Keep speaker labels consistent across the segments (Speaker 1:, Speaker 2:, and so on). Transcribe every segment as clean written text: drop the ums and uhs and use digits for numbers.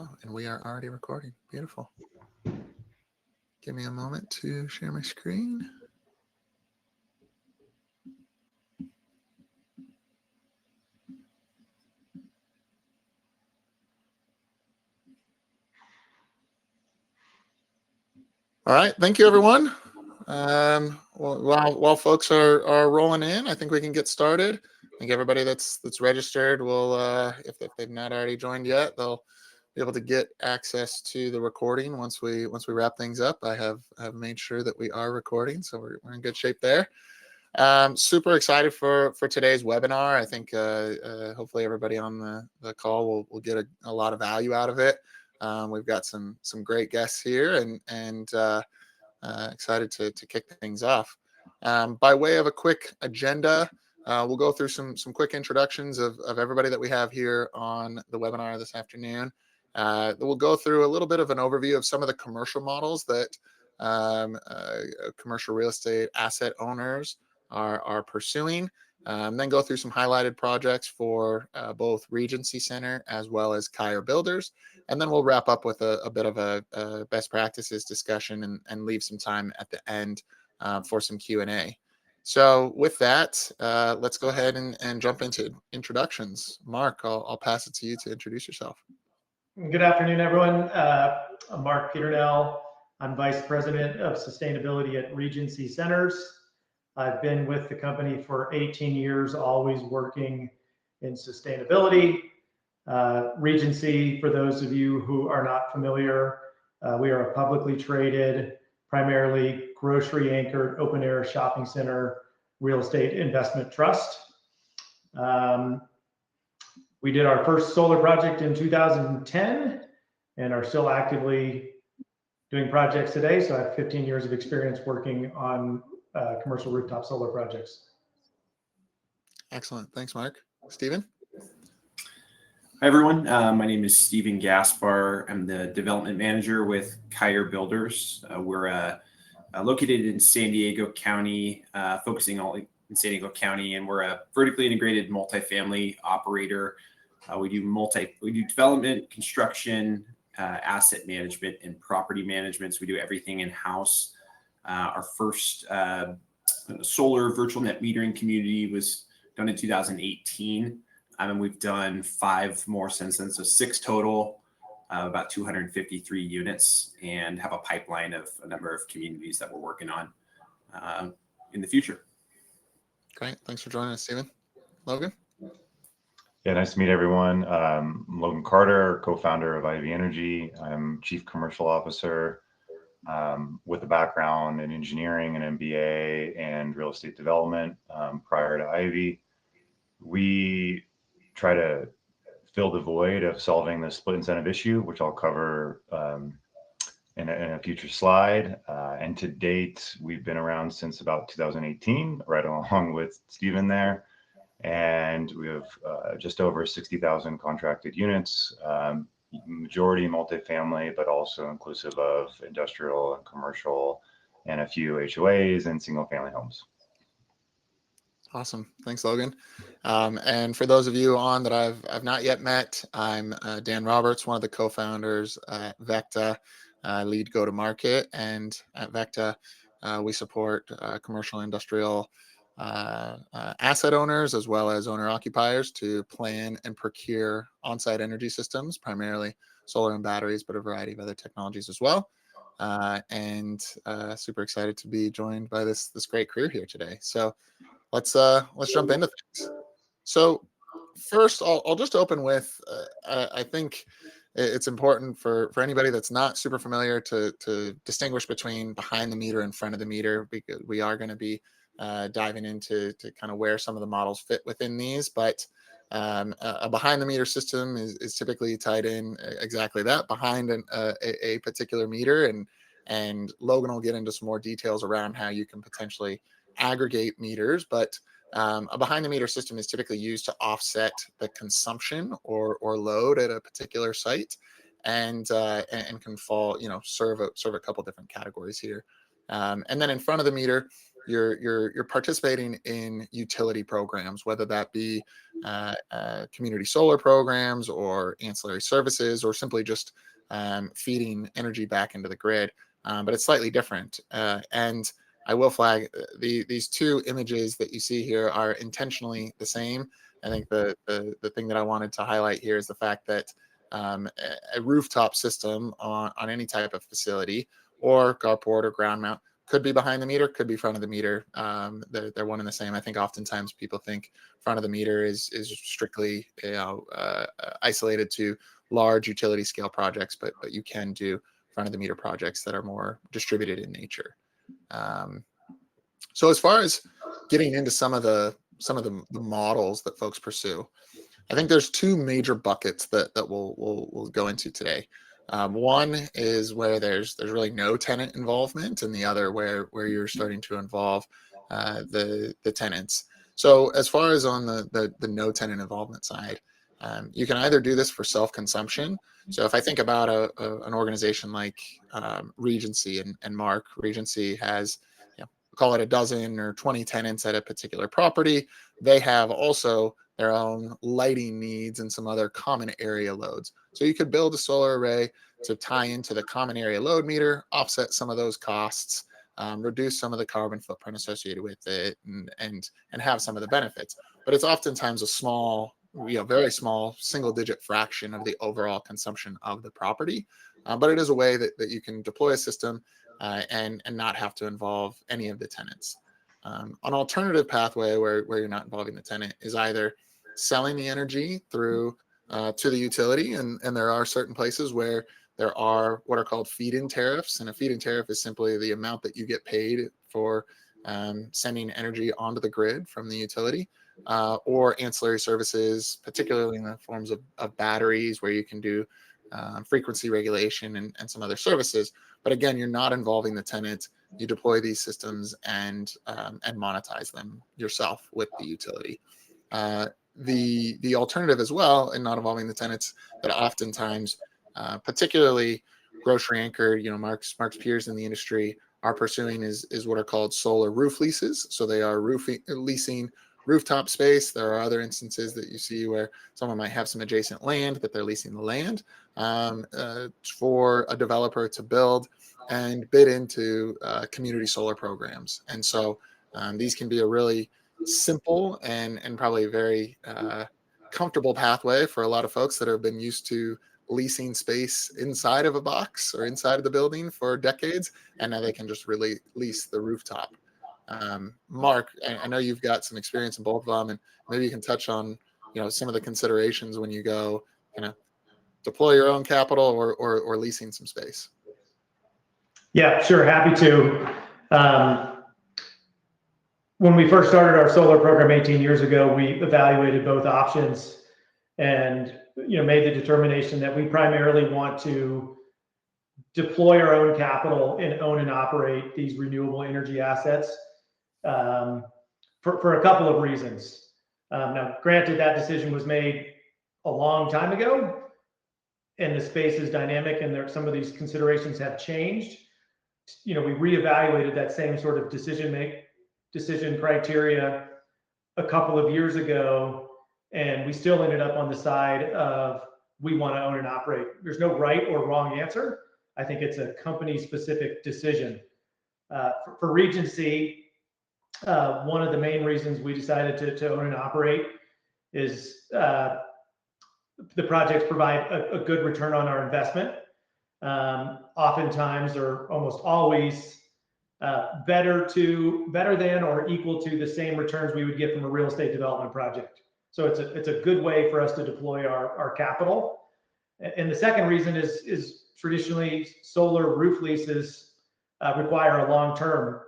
Speaker 1: Oh, and we are already recording. Beautiful. Give me a moment to share my screen. All right. Thank you, everyone. While folks are rolling in, I think we can get started. I think everybody that's registered will, if they've not already joined yet, they'll be able to get access to the recording once we wrap things up. I have made sure that we are recording, so we're in good shape there. Super excited for today's webinar. I think hopefully everybody on the call will get a lot of value out of it. We've got some great guests here, and excited to kick things off. By way of a quick agenda, we'll go through some quick introductions of everybody that we have here on the webinar this afternoon. We'll go through a little bit of an overview of some of the commercial models that commercial real estate asset owners are pursuing. Then go through some highlighted projects for both Regency Center as well as Kire builders. And then we'll wrap up with a bit of a best practices discussion and leave some time at the end for some Q&A. So with that, let's go ahead and jump into introductions. Mark, I'll pass it to you to introduce yourself.
Speaker 2: Good afternoon, everyone. I'm Mark Peternell. I'm Vice President of Sustainability at Regency Centers. I've been with the company for 18 years, always working in sustainability. Regency, for those of you who are not familiar, we are a publicly traded, primarily grocery-anchored, open-air shopping center real estate investment trust. We did our first solar project in 2010 and are still actively doing projects today. So I have 15 years of experience working on commercial rooftop solar projects.
Speaker 1: Excellent. Thanks, Mark. Stephen?
Speaker 3: Hi, everyone. My name is Stephen Gaspar. I'm the development manager with Kire Builders. We're located in San Diego County, focusing on in San Diego County, and we're a vertically integrated multifamily operator. We do development, construction, asset management, and property management. So we do everything in-house. Our first solar virtual net metering community was done in 2018. And we've done 5 more since then, so 6 total, about 253 units, and have a pipeline of a number of communities that we're working on in the future.
Speaker 1: Great. Thanks for joining us, Stephen. Logan?
Speaker 4: Yeah, nice to meet everyone. I'm Logan Carter, co-founder of Ivy Energy. I'm Chief Commercial Officer with a background in engineering and MBA and real estate development prior to Ivy. We try to fill the void of solving the split incentive issue, which I'll cover in a future slide. And to date, we've been around since about 2018, right along with Stephen there. And we have just over 60,000 contracted units, majority multifamily, but also inclusive of industrial and commercial, and a few HOAs and single family homes.
Speaker 1: Awesome. Thanks, Logan. And for those of you on that I've not yet met, I'm Dan Roberts, one of the co-founders at Veckta, lead go-to-market. And at Veckta, we support commercial industrial asset owners as well as owner occupiers to plan and procure on-site energy systems, primarily solar and batteries, but a variety of other technologies as well. And super excited to be joined by this great crew here today. So let's jump into things. So first, I'll just open with I think it's important for anybody that's not super familiar to distinguish between behind the meter and front of the meter, because we are going to be diving into kind of where some of the models fit within these. But a behind the meter system is typically tied in exactly that, behind a particular meter, and Logan will get into some more details around how you can potentially aggregate meters. But a behind the meter system is typically used to offset the consumption or load at a particular site, and can fall, serve a couple different categories here. And then in front of the meter, you're participating in utility programs, whether that be community solar programs or ancillary services, or simply just feeding energy back into the grid. But it's slightly different. And I will flag these two images that you see here are intentionally the same. I think the thing that I wanted to highlight here is the fact that a rooftop system on any type of facility, or carport or ground mount, could be behind the meter, could be front of the meter. They're one and the same. I think oftentimes people think front of the meter is strictly isolated to large utility scale projects, but you can do front of the meter projects that are more distributed in nature. So as far as getting into some of the models that folks pursue, I think there's two major buckets that we'll go into today. One is where there's really no tenant involvement, and the other where you're starting to involve the tenants. So as far as on the no tenant involvement side, you can either do this for self-consumption. So if I think about an organization like Regency and Mark, Regency has, call it a dozen or 20 tenants at a particular property. They have also their own lighting needs and some other common area loads. So you could build a solar array to tie into the common area load meter, offset some of those costs, reduce some of the carbon footprint associated with it, and have some of the benefits. But it's oftentimes a small, very small single-digit fraction of the overall consumption of the property. But it is a way that you can deploy a system and not have to involve any of the tenants. An alternative pathway where you're not involving the tenant is either selling the energy through to the utility, and there are certain places where there are what are called feed-in tariffs, and a feed-in tariff is simply the amount that you get paid for sending energy onto the grid from the utility, or ancillary services, particularly in the forms of batteries, where you can do frequency regulation and some other services. But again, you're not involving the tenant. You deploy these systems and monetize them yourself with the utility. The alternative as well, in not involving the tenants, that oftentimes, particularly grocery anchored, Mark's peers in the industry are pursuing is what are called solar roof leases. So they are leasing rooftop space. There are other instances that you see where someone might have some adjacent land, but they're leasing the land for a developer to build and bid into community solar programs. And so these can be a really simple and probably very comfortable pathway for a lot of folks that have been used to leasing space inside of a box or inside of the building for decades, and now they can just really lease the rooftop. Mark, I know you've got some experience in both of them, and maybe you can touch on some of the considerations when you go deploy your own capital or leasing some space.
Speaker 2: Yeah, sure, happy to. When we first started our solar program 18 years ago, we evaluated both options and made the determination that we primarily want to deploy our own capital and own and operate these renewable energy assets for a couple of reasons. Now, granted, that decision was made a long time ago, and the space is dynamic, and some of these considerations have changed. We reevaluated that same sort of decision criteria a couple of years ago, and we still ended up on the side of we want to own and operate. There's no right or wrong answer. I think it's a company-specific decision. For Regency, one of the main reasons we decided to own and operate is the projects provide a good return on our investment. Oftentimes, or almost always, better than or equal to the same returns we would get from a real estate development project. So it's a good way for us to deploy our capital. And the second reason is traditionally solar roof leases require a long term.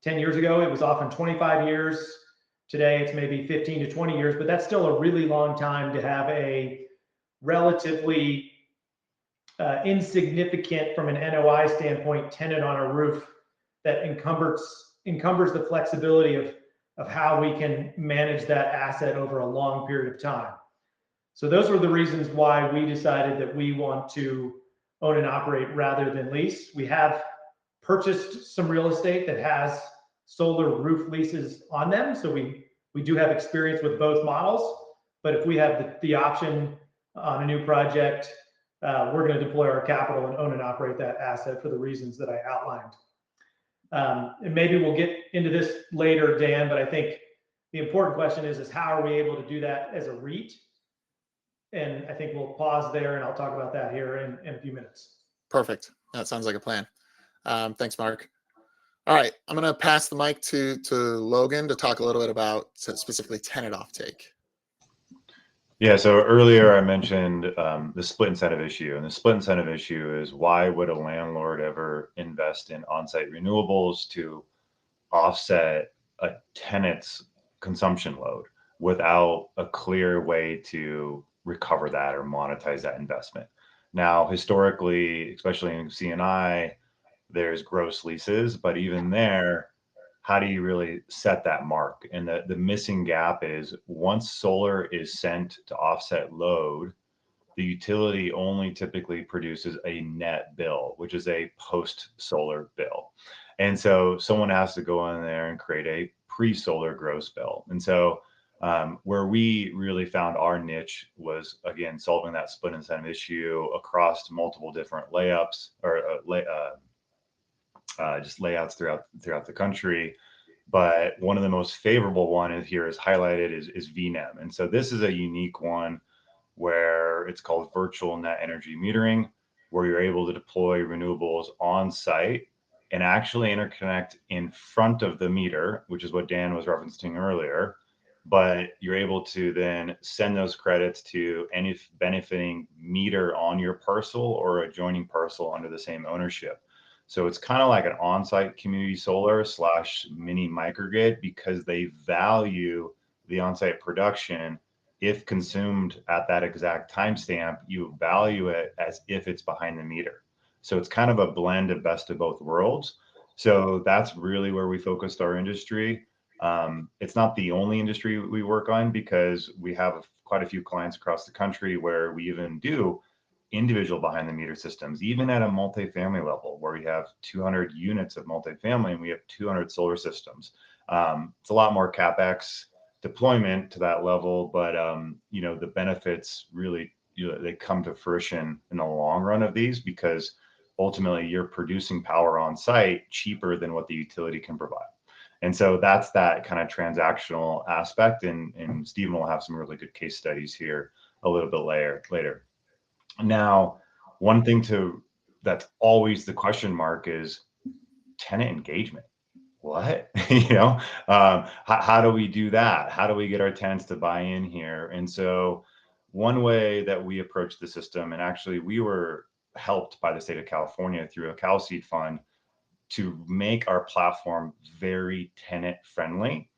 Speaker 2: 10 years ago, it was often 25 years. Today, it's maybe 15 to 20 years, but that's still a really long time to have a relatively insignificant, from an NOI standpoint, tenant on a roof that encumbers the flexibility of how we can manage that asset over a long period of time. So those were the reasons why we decided that we want to own and operate rather than lease. We have purchased some real estate that has solar roof leases on them. So we do have experience with both models, but if we have the option on a new project, we're going to deploy our capital and own and operate that asset for the reasons that I outlined. And maybe we'll get into this later, Dan, but I think the important question is how are we able to do that as a REIT? And I think we'll pause there and I'll talk about that here in a few minutes.
Speaker 1: Perfect. That sounds like a plan. Thanks, Mark. All right, I'm going to pass the mic to Logan to talk a little bit about specifically tenant offtake.
Speaker 4: Yeah, so earlier I mentioned the split incentive issue, and the split incentive issue is why would a landlord ever invest in on-site renewables to offset a tenant's consumption load without a clear way to recover that or monetize that investment? Now, historically, especially in C&I, there's gross leases, but even there, how do you really set that mark? And the missing gap is once solar is sent to offset load, the utility only typically produces a net bill, which is a post-solar bill. And so someone has to go in there and create a pre-solar gross bill. And so where we really found our niche was, again, solving that split incentive issue across multiple different layups or just layouts throughout the country. But one of the most favorable one is highlighted is VNEM. And so this is a unique one where it's called virtual net energy metering, where you're able to deploy renewables on site and actually interconnect in front of the meter, which is what Dan was referencing earlier. But you're able to then send those credits to any benefiting meter on your parcel or adjoining parcel under the same ownership. So it's kind of like an on-site community solar / mini microgrid, because they value the on-site production. If consumed at that exact timestamp, you value it as if it's behind the meter. So it's kind of a blend of best of both worlds. So that's really where we focused our industry. It's not the only industry we work on, because we have quite a few clients across the country where we even do individual behind the meter systems, even at a multifamily level, where we have 200 units of multifamily and we have 200 solar systems. It's a lot more CapEx deployment to that level, but the benefits really, they come to fruition in the long run of these, because ultimately you're producing power on site cheaper than what the utility can provide. And so that's that kind of transactional aspect. And Stephen will have some really good case studies here a little bit later. Now, one thing that's always the question mark is tenant engagement. What? How do we do that? How do we get our tenants to buy in here? And so one way that we approach the system, and actually we were helped by the state of California through a Cal Seed fund to make our platform very tenant friendly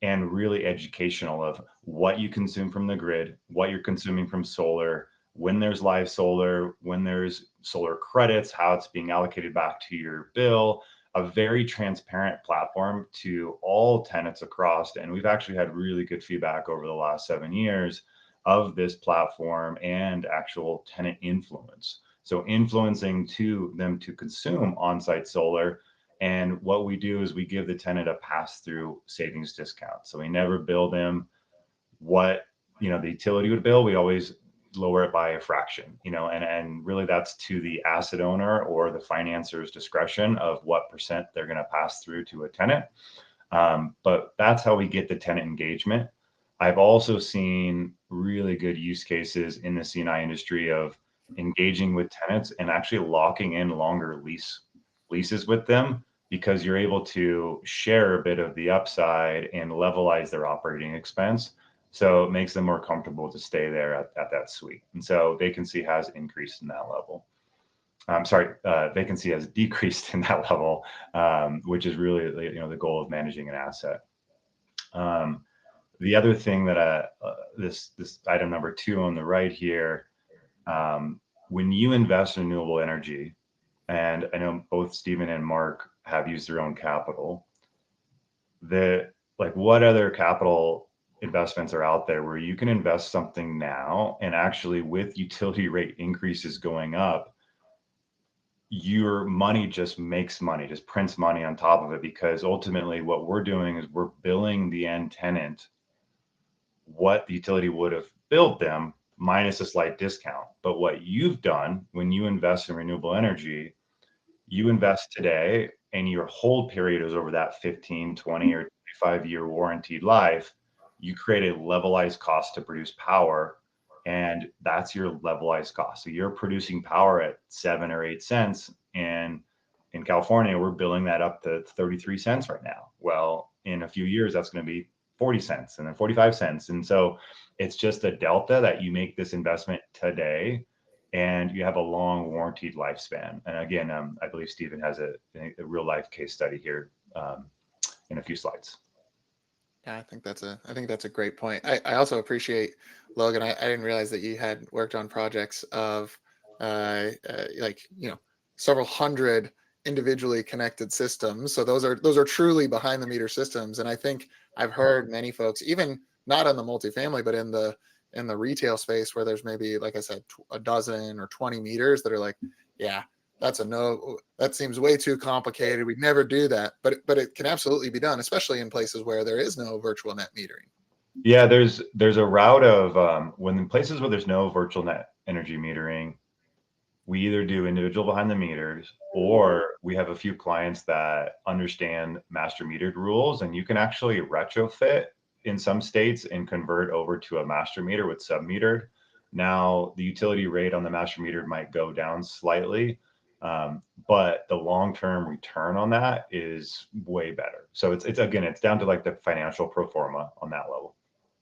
Speaker 4: and really educational of what you consume from the grid, what you're consuming from solar, when there's live solar, when there's solar credits, how it's being allocated back to your bill. A very transparent platform to all tenants across. And we've actually had really good feedback over the last 7 years of this platform and actual tenant influence. So influencing to them to consume on-site solar. And what we do is we give the tenant a pass-through savings discount. So we never bill them what the utility would bill. We always lower it by a fraction, and really that's to the asset owner or the financer's discretion of what percent they're going to pass through to a tenant. But that's how we get the tenant engagement. I've also seen really good use cases in the C&I industry of engaging with tenants and actually locking in longer leases with them, because you're able to share a bit of the upside and levelize their operating expense. So it makes them more comfortable to stay there at that suite. And so vacancy has increased in that level. Vacancy has decreased in that level, which is really the goal of managing an asset. The other thing that this item number 2 on the right here, when you invest in renewable energy, and I know both Stephen and Mark have used their own capital, what other capital investments are out there where you can invest something now and actually with utility rate increases going up, your money just makes money, just prints money on top of it, because ultimately what we're doing is we're billing the end tenant what the utility would have billed them minus a slight discount. But what you've done when you invest in renewable energy, you invest today and your hold period is over that 15, 20 or 25-year warranted life. You create a levelized cost to produce power, and that's your levelized cost. So you're producing power at 7 or 8 cents, and in California, we're billing that up to 33 cents right now. Well, in a few years, that's going to be 40 cents and then 45 cents. And so it's just a delta that you make this investment today and you have a long warranted lifespan. And again, I believe Stephen has a real life case study here in a few slides.
Speaker 1: Yeah, I think that's a great point. I also appreciate, Logan. I didn't realize that you had worked on projects of like, several hundred individually connected systems. So those are truly behind the meter systems. And I think I've heard many folks, even not on the multifamily, but in the retail space, where there's maybe, like I said, a dozen or 20 meters, that are like, yeah, that's a no. That seems way too complicated. We'd never do that. But it can absolutely be done, especially in places where there is no virtual net metering.
Speaker 4: Yeah, there's a route of when in places where there's no virtual net energy metering, we either do individual behind the meters, or we have a few clients that understand master metered rules, and you can actually retrofit in some states and convert over to a master meter with sub-metered. Now, the utility rate on the master meter might go down slightly, but the long-term return on that is way better. So it's again, it's down to like the financial pro forma on that level.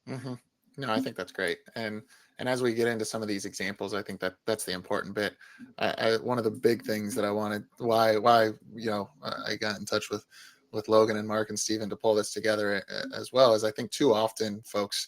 Speaker 1: Mm-hmm. No, I think that's great. And as we get into some of these examples, I think that's the important bit. One of the big things that I wanted, why I got in touch with Logan and Mark and Stephen to pull this together as well, is I think too often folks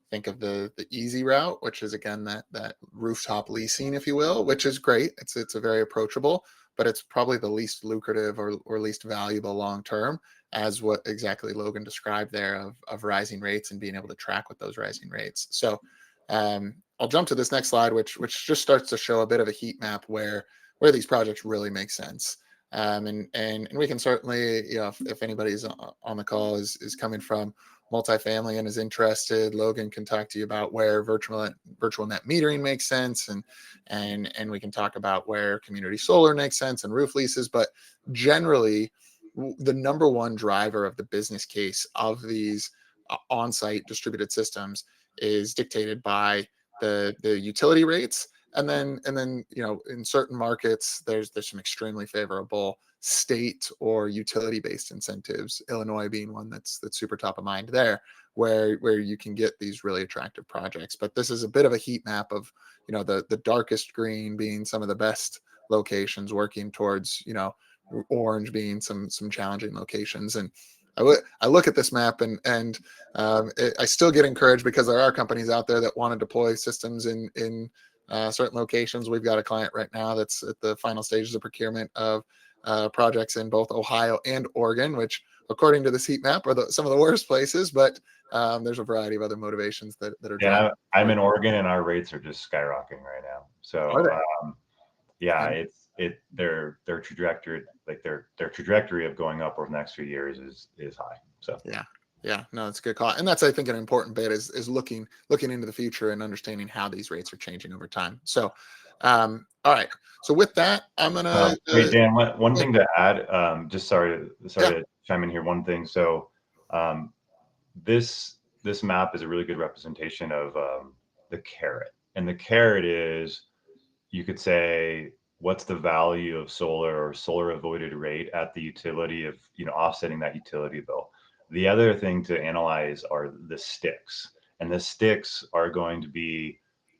Speaker 1: think of the easy route, which is again that rooftop leasing, if you will, which is great. It's a very approachable, but it's probably the least lucrative or least valuable long term, as what exactly Logan described there of rising rates and being able to track with those rising rates. So I'll jump to this next slide, which just starts to show a bit of a heat map where these projects really make sense. And we can certainly, if anybody's on the call is coming from multifamily and is interested, Logan can talk to you about where virtual net metering makes sense, and we can talk about where community solar makes sense and roof leases. But generally, the number one driver of the business case of these on-site distributed systems is dictated by the utility rates. And then, in certain markets, there's some extremely favorable state or utility-based incentives. Illinois being one that's super top of mind there, where you can get these really attractive projects. But this is a bit of a heat map of, the darkest green being some of the best locations, working towards, orange being some challenging locations. And I look at this map and I still get encouraged, because there are companies out there that want to deploy systems in certain locations. We've got a client right now that's at the final stages of procurement of projects in both Ohio and Oregon, which, according to this heat map, are some of the worst places. But there's a variety of other motivations that are.
Speaker 4: Yeah, I'm in Oregon, and our rates are just skyrocketing right now. So yeah, their trajectory, like their trajectory of going up over the next few years is high. So
Speaker 1: yeah, no, it's a good call. And that's, I think, an important bit is looking into the future and understanding how these rates are changing over time. So all right, so with that, I'm gonna
Speaker 4: wait, Dan, one thing to add, just sorry to chime in here. One thing, so this map is a really good representation of the carrot, and the carrot is, you could say, what's the value of solar or solar avoided rate at the utility of, offsetting that utility bill. The other thing to analyze are the sticks, and the sticks are going to be,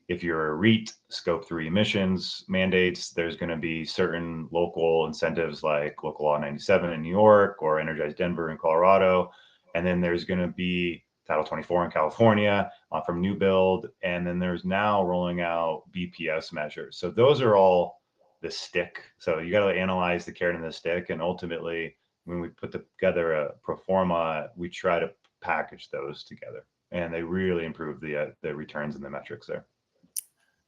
Speaker 4: if you're a REIT, scope 3 emissions mandates, there's going to be certain local incentives like Local Law 97 in New York or Energize Denver in Colorado. And then there's going to be Title 24 in California from new build. And then there's now rolling out BPS measures. So those are all the stick. So you got to analyze the carrot and the stick. And ultimately, when we put together a pro forma, we try to package those together. And they really improve the returns and the metrics there.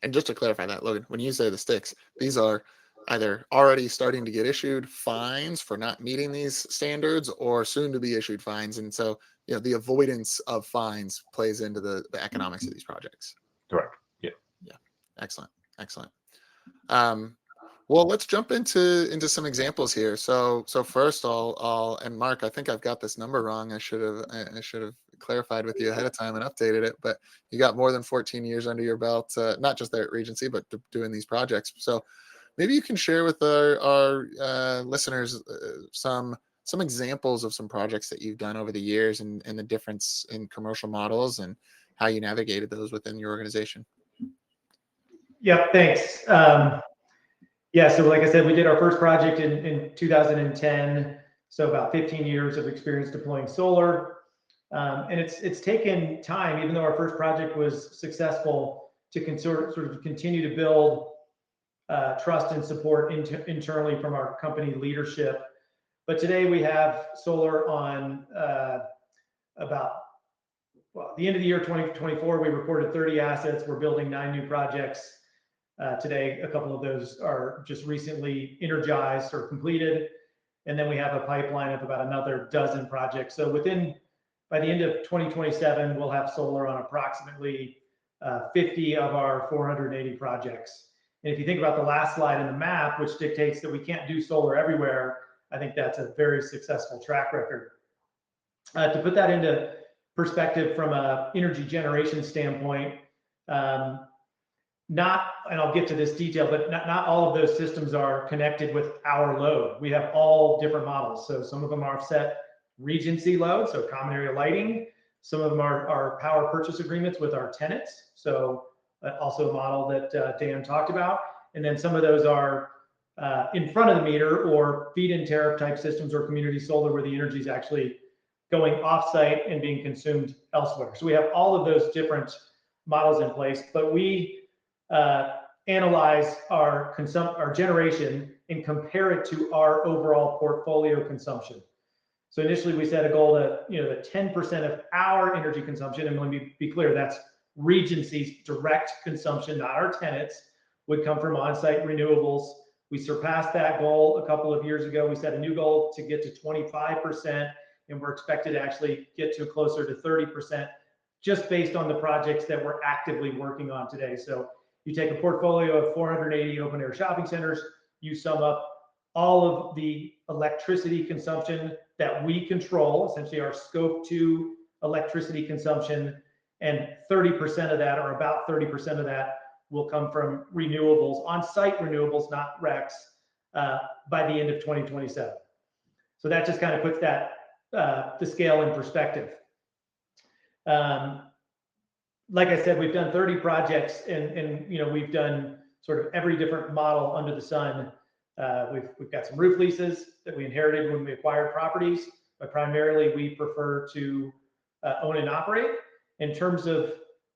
Speaker 1: And just to clarify that, Logan, when you say the sticks, these are either already starting to get issued fines for not meeting these standards or soon to be issued fines. And so, the avoidance of fines plays into the economics of these projects.
Speaker 4: Correct. Yeah.
Speaker 1: Yeah. Excellent. Excellent. Well, let's jump into some examples here. So first, I'll and Mark, I think I've got this number wrong. I should have clarified with you ahead of time and updated it. But you got more than 14 years under your belt, not just there at Regency, but doing these projects. So maybe you can share with our listeners some examples of some projects that you've done over the years and the difference in commercial models and how you navigated those within your organization.
Speaker 2: Yep, thanks. Yeah, so like I said, we did our first project in 2010, so about 15 years of experience deploying solar. And it's taken time, even though our first project was successful, to sort of continue to build trust and support internally from our company leadership. But today we have solar on the end of the year 2024, we reported 30 assets. We're building 9 new projects. Today, a couple of those are just recently energized or completed. And then we have a pipeline of about another dozen projects. So by the end of 2027, we'll have solar on approximately 50 of our 480 projects. And if you think about the last slide in the map, which dictates that we can't do solar everywhere, I think that's a very successful track record. To put that into perspective from an energy generation standpoint, and I'll get to this detail, but not all of those systems are connected with our load. We have all different models. So some of them are set Regency load, so common area lighting. Some of them are power purchase agreements with our tenants. So also a model that Dan talked about. And then some of those are in front of the meter or feed-in tariff type systems or community solar where the energy is actually going off-site and being consumed elsewhere. So we have all of those different models in place, but we analyze our generation and compare it to our overall portfolio consumption. So initially we set a goal that, the 10% of our energy consumption, and let me be clear, that's Regency's direct consumption, not our tenants, would come from on-site renewables. We surpassed that goal a couple of years ago. We set a new goal to get to 25%, and we're expected to actually get to closer to 30% just based on the projects that we're actively working on today. So you take a portfolio of 480 open air shopping centers, you sum up all of the electricity consumption that we control, essentially our scope 2 electricity consumption, and 30% of that, or about 30% of that, will come from renewables, on-site renewables, not RECs, by the end of 2027. So that just kind of puts that the scale in perspective. Like I said, we've done 30 projects, and we've done sort of every different model under the sun. We've got some roof leases that we inherited when we acquired properties, but primarily we prefer to own and operate. In terms of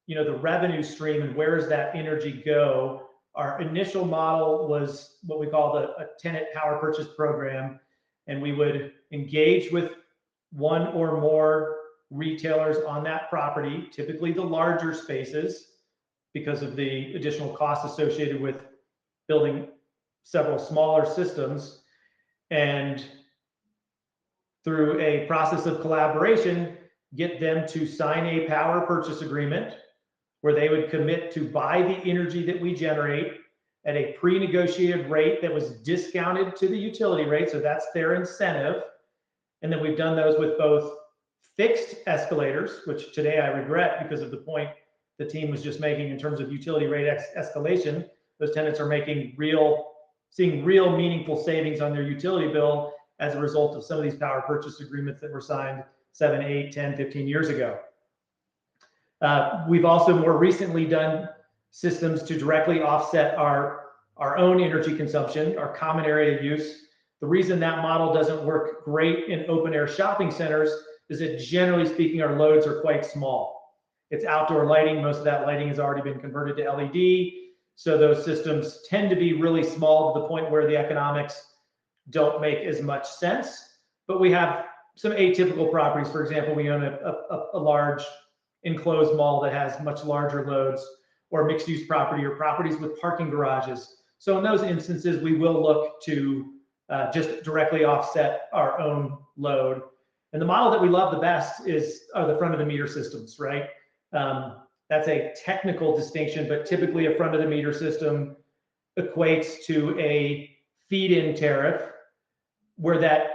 Speaker 2: the revenue stream and where does that energy go, our initial model was what we called a tenant power purchase program, and we would engage with one or more retailers on that property, typically the larger spaces, because of the additional costs associated with building several smaller systems. And through a process of collaboration, get them to sign a power purchase agreement where they would commit to buy the energy that we generate at a pre-negotiated rate that was discounted to the utility rate. So that's their incentive. And then we've done those with both fixed escalators, which today I regret because of the point the team was just making in terms of utility rate escalation. Those tenants are seeing real meaningful savings on their utility bill as a result of some of these power purchase agreements that were signed 7, 8, 10, 15 years ago. We've also more recently done systems to directly offset our own energy consumption, our common area use. The reason that model doesn't work great in open air shopping centers is that generally speaking, our loads are quite small. It's outdoor lighting. Most of that lighting has already been converted to LED. So those systems tend to be really small to the point where the economics don't make as much sense. But we have some atypical properties. For example, we own a large enclosed mall that has much larger loads, or mixed use property, or properties with parking garages. So in those instances, we will look to just directly offset our own load. And the model that we love the best are the front of the meter systems, right? That's a technical distinction, but typically a front of the meter system equates to a feed-in tariff where that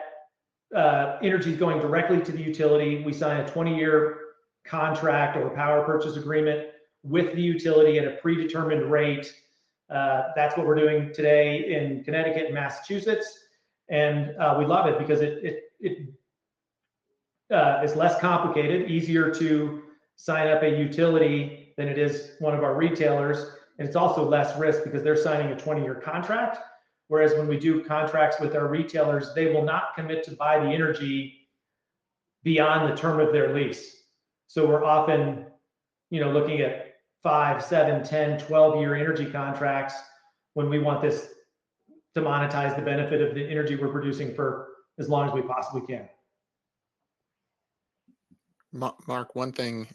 Speaker 2: energy is going directly to the utility. We sign a 20-year contract or power purchase agreement with the utility at a predetermined rate. That's what we're doing today in Connecticut and Massachusetts. And we love it because it is less complicated, easier to sign up a utility than it is one of our retailers. And it's also less risk because they're signing a 20-year contract. Whereas when we do contracts with our retailers, they will not commit to buy the energy beyond the term of their lease. So we're often, looking at 5, 7, 10, 12-year energy contracts when we want this to monetize the benefit of the energy we're producing for as long as we possibly can.
Speaker 1: Mark, one thing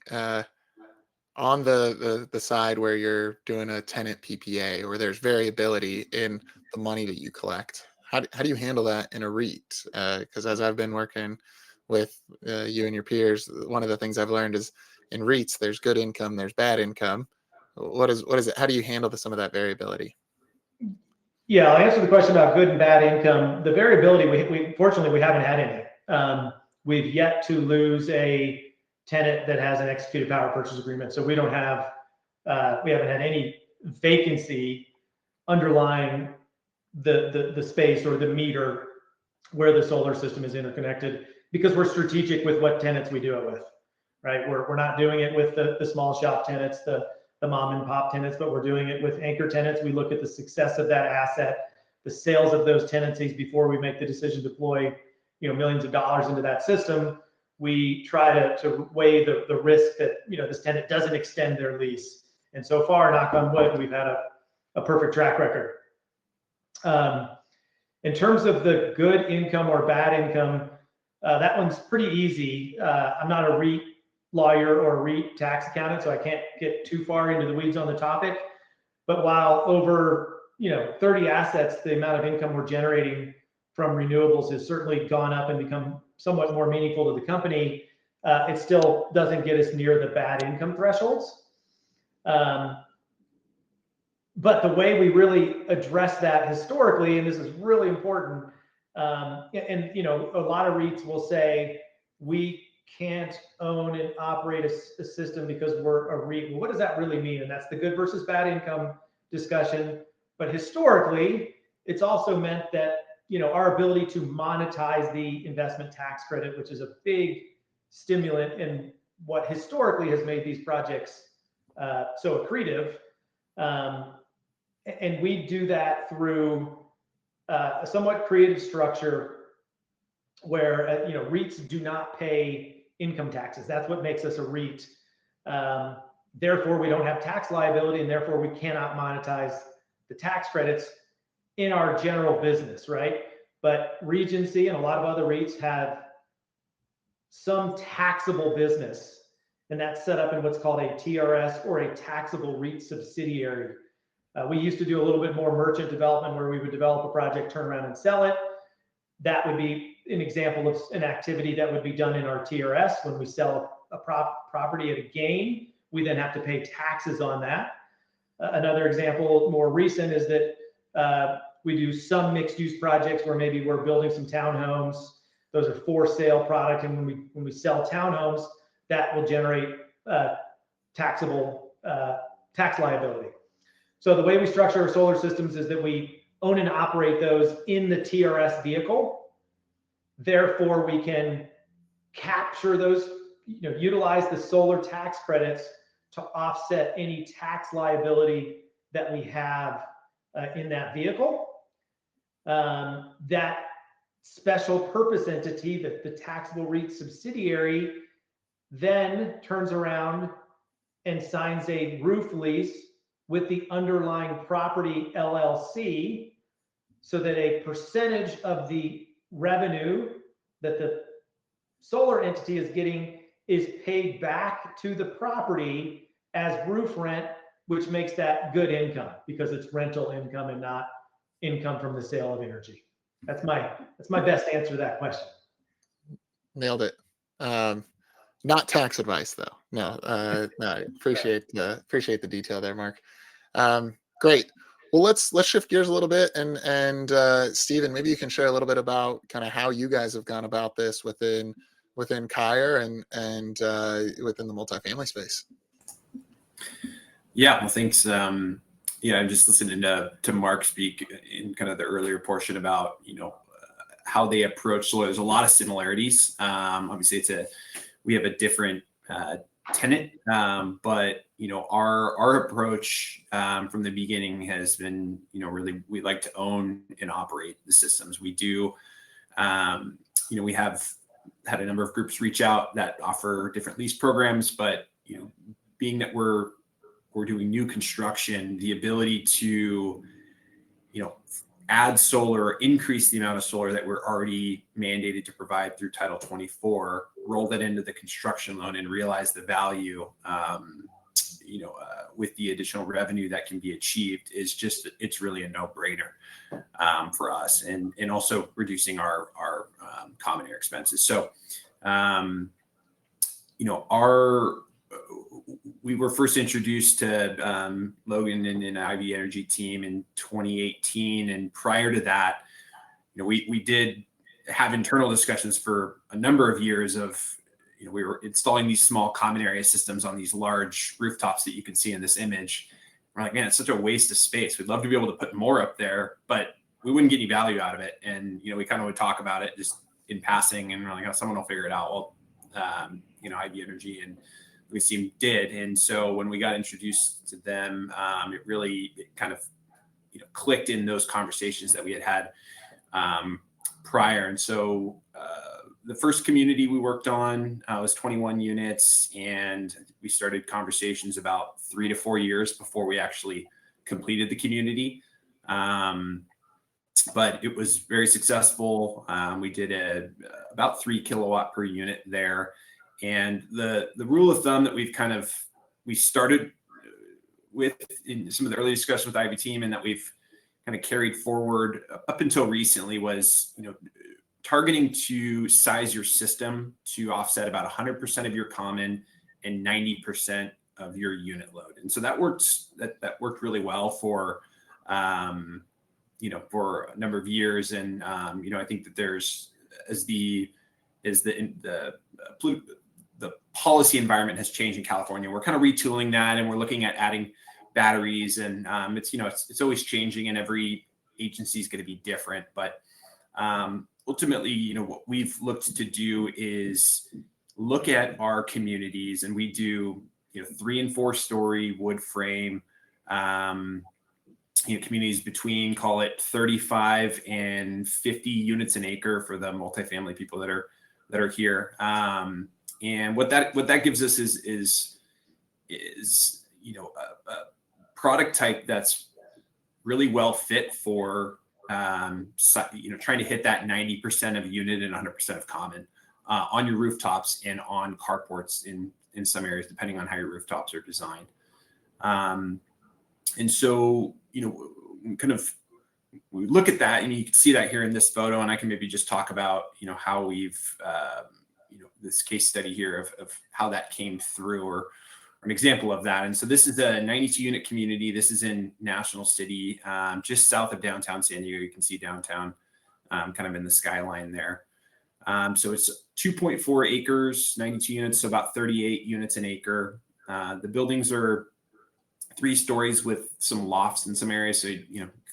Speaker 1: on the side where you're doing a tenant PPA or there's variability in the money that you collect, how do you handle that in a REIT? Because as I've been working with you and your peers, one of the things I've learned is in REITs, there's good income, there's bad income. What is it? How do you handle some of that variability?
Speaker 2: Yeah, I'll answer the question about good and bad income. The variability, we fortunately, we haven't had any. We've yet to lose a tenant that has an executed power purchase agreement. So we don't have, we haven't had any vacancy underlying the space or the meter where the solar system is interconnected, because we're strategic with what tenants we do it with, right? We're not doing it with the small shop tenants, the mom and pop tenants, but we're doing it with anchor tenants. We look at the success of that asset, the sales of those tenancies before we make the decision to deploy, millions of dollars into that system. We try to weigh the risk that, this tenant doesn't extend their lease. And so far, knock on wood, we've had a perfect track record. In terms of the good income or bad income, that one's pretty easy. I'm not a REIT lawyer or a REIT tax accountant, so I can't get too far into the weeds on the topic. But while over 30 assets, the amount of income we're generating from renewables has certainly gone up and become somewhat more meaningful to the company, it still doesn't get us near the bad income thresholds. But the way we really address that historically, and this is really important, and a lot of REITs will say we can't own and operate a system because we're a REIT. Well, what does that really mean? And that's the good versus bad income discussion. But historically, it's also meant that our ability to monetize the investment tax credit, which is a big stimulant in what historically has made these projects so accretive. And we do that through a somewhat creative structure where REITs do not pay income taxes. That's what makes us a REIT. Therefore, we don't have tax liability, and therefore we cannot monetize the tax credits in our general business, right? But Regency and a lot of other REITs have some taxable business, and that's set up in what's called a TRS or a taxable REIT subsidiary. We used to do a little bit more merchant development where we would develop a project, turn around and sell it. That would be an example of an activity that would be done in our TRS. When we sell a property at a gain, we then have to pay taxes on that. Another example, more recent, is that we do some mixed use projects where maybe we're building some townhomes. Those are for sale product. And when we sell townhomes, that will generate taxable tax liability. So the way we structure our solar systems is that we own and operate those in the TRS vehicle. Therefore, we can capture those, utilize the solar tax credits to offset any tax liability that we have in that vehicle. That special purpose entity, the taxable REIT subsidiary, then turns around and signs a roof lease with the underlying property LLC, so that a percentage of the revenue that the solar entity is getting is paid back to the property as roof rent which makes that good income because it's rental income and not income from the sale of energy. That's my best answer to that question.
Speaker 1: Nailed it. Not tax advice though. No, no, appreciate the detail there, Mark. Great. Well, let's shift gears a little bit, and Stephen, maybe you can share a little bit about kind of how you guys have gone about this within Kire and within the multifamily space.
Speaker 3: Yeah, well, thanks. Yeah, I'm just listening to Mark speak in kind of the earlier portion about how they approach solar. There's a lot of similarities. Obviously, we have a different tenant, but our approach from the beginning has been really, we like to own and operate the systems. We do. We have had a number of groups reach out that offer different lease programs, but being that we're doing new construction, the ability to add solar, increase the amount of solar that we're already mandated to provide through Title 24, roll that into the construction loan and realize the value, with the additional revenue that can be achieved it's really a no-brainer for us, and also reducing our common air expenses. So, we were first introduced to Logan and an IV Energy team in 2018. And prior to that, we did have internal discussions for a number of years of, we were installing these small common area systems on these large rooftops that you can see in this image. We're like, man, it's such a waste of space. We'd love to be able to put more up there, but we wouldn't get any value out of it. And, we kind of would talk about it just in passing, and we're like, oh, someone will figure it out. Well, IV Energy and Leasing did. And so when we got introduced to them, it really kind of clicked in those conversations that we had prior. And so the first community we worked on was 21 units, and we started conversations about 3 to 4 years before we actually completed the community. But it was very successful. We did about 3 kilowatt per unit there. And the rule of thumb that we started with in some of the early discussions with Ivy team, and that we've kind of carried forward up until recently, was targeting to size your system to offset about 100% of your common and 90% of your unit load. And so that worked really well for for a number of years. And I think that there's the policy environment has changed in California. We're kind of retooling that, and we're looking at adding batteries, and it's always changing, and every agency is going to be different. But ultimately, what we've looked to do is look at our communities, and we do 3 and 4 story wood frame communities between, call it 35 and 50 units an acre for the multifamily people that are here. And what that gives us is a product type that's really well fit for trying to hit that 90% of unit and 100% of common on your rooftops and on carports in some areas, depending on how your rooftops are designed. And so we look at that, and you can see that here in this photo, and I can maybe just talk about how we've this case study here of how that came through, or an example of that. And so this is a 92 unit community. This is in National City, just south of downtown San Diego. You can see downtown kind of in the skyline there. So it's 2.4 acres, 92 units, so about 38 units an acre. The buildings are 3 stories with some lofts in some areas, so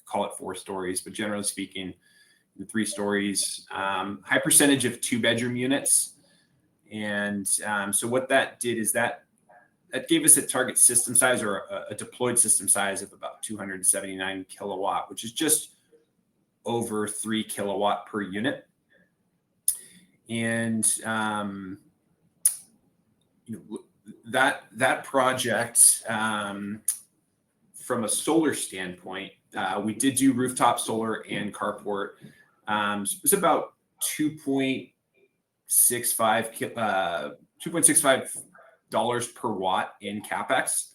Speaker 3: call it 4 stories, but generally speaking, 3 stories. High percentage of 2-bedroom units. And so what that did is that gave us a target system size, or a deployed system size, of about 279 kilowatt, which is just over 3 kilowatt per unit. And that project, from a solar standpoint, we did do rooftop solar and carport. It was about $2.65 per watt in CapEx.